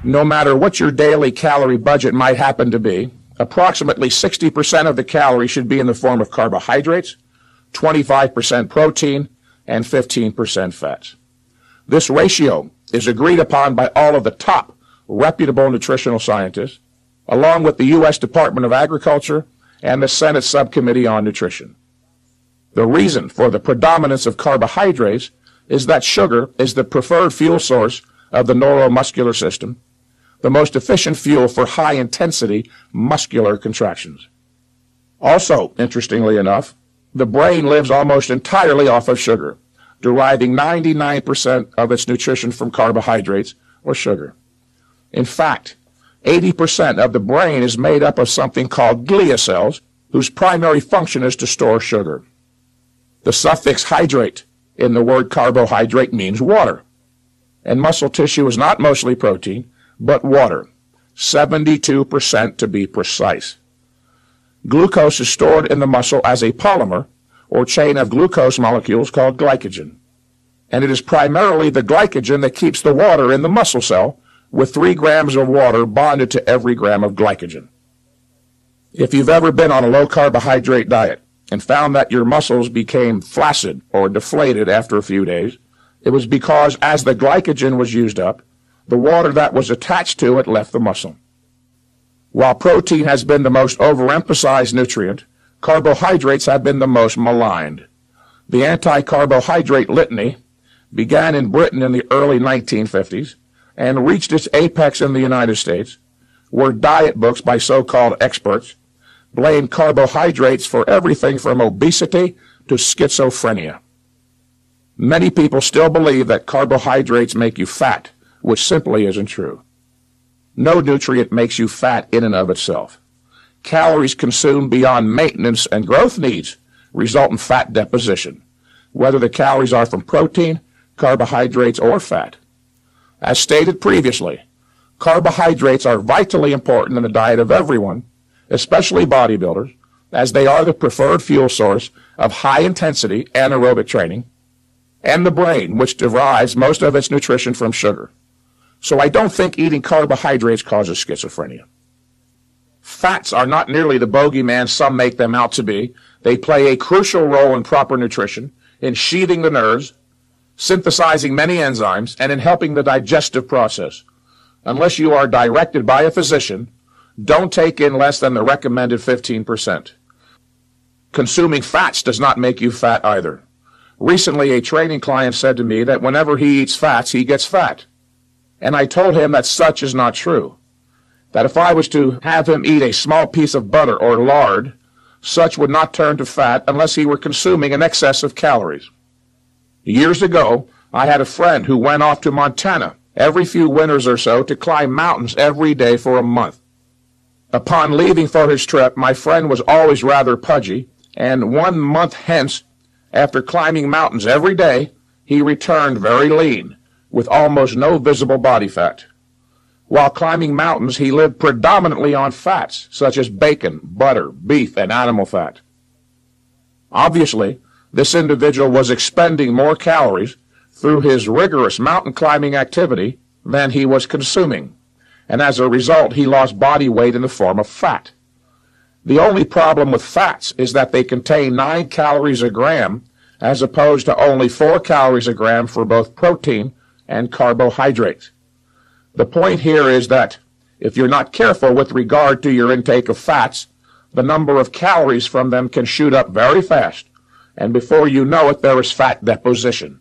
No matter what your daily calorie budget might happen to be, approximately 60% of the calories should be in the form of carbohydrates, 25% protein, and 15% fats. This ratio is agreed upon by all of the top reputable nutritional scientists, along with the U.S. Department of Agriculture and the Senate Subcommittee on Nutrition. The reason for the predominance of carbohydrates is that sugar is the preferred fuel source of the neuromuscular system, the most efficient fuel for high-intensity muscular contractions. Also, interestingly enough, the brain lives almost entirely off of sugar, deriving 99% of its nutrition from carbohydrates or sugar. In fact, 80% of the brain is made up of something called glia cells, whose primary function is to store sugar. The suffix hydrate in the word carbohydrate means water, and muscle tissue is not mostly protein, but water, 72% to be precise. Glucose is stored in the muscle as a polymer, or chain of glucose molecules called glycogen. And it is primarily the glycogen that keeps the water in the muscle cell, with 3 grams of water bonded to every gram of glycogen. If you've ever been on a low-carbohydrate diet and found that your muscles became flaccid or deflated after a few days, it was because as the glycogen was used up, the water that was attached to it left the muscle. While protein has been the most overemphasized nutrient, carbohydrates have been the most maligned. The anti-carbohydrate litany began in Britain in the early 1950s and reached its apex in the United States, where diet books by so-called experts blamed carbohydrates for everything from obesity to schizophrenia. Many people still believe that carbohydrates make you fat, which simply isn't true. No nutrient makes you fat in and of itself. Calories consumed beyond maintenance and growth needs result in fat deposition, whether the calories are from protein, carbohydrates, or fat. As stated previously, carbohydrates are vitally important in the diet of everyone, especially bodybuilders, as they are the preferred fuel source of high-intensity anaerobic training, and the brain, which derives most of its nutrition from sugar. So I don't think eating carbohydrates causes schizophrenia. Fats are not nearly the bogeyman some make them out to be. They play a crucial role in proper nutrition, in sheathing the nerves, synthesizing many enzymes, and in helping the digestive process. Unless you are directed by a physician, don't take in less than the recommended 15%. Consuming fats does not make you fat either. Recently, a training client said to me that whenever he eats fats, he gets fat. And I told him that such is not true. That if I was to have him eat a small piece of butter or lard, such would not turn to fat unless he were consuming an excess of calories. Years ago, I had a friend who went off to Montana every few winters or so to climb mountains every day for a month. Upon leaving for his trip, my friend was always rather pudgy, and 1 month hence, after climbing mountains every day, he returned very lean, with almost no visible body fat. While climbing mountains, he lived predominantly on fats, such as bacon, butter, beef, and animal fat. Obviously, this individual was expending more calories through his rigorous mountain climbing activity than he was consuming, and as a result, he lost body weight in the form of fat. The only problem with fats is that they contain 9 calories a gram, as opposed to only 4 calories a gram for both protein and carbohydrates. The point here is that if you're not careful with regard to your intake of fats, the number of calories from them can shoot up very fast, and before you know it, there is fat deposition.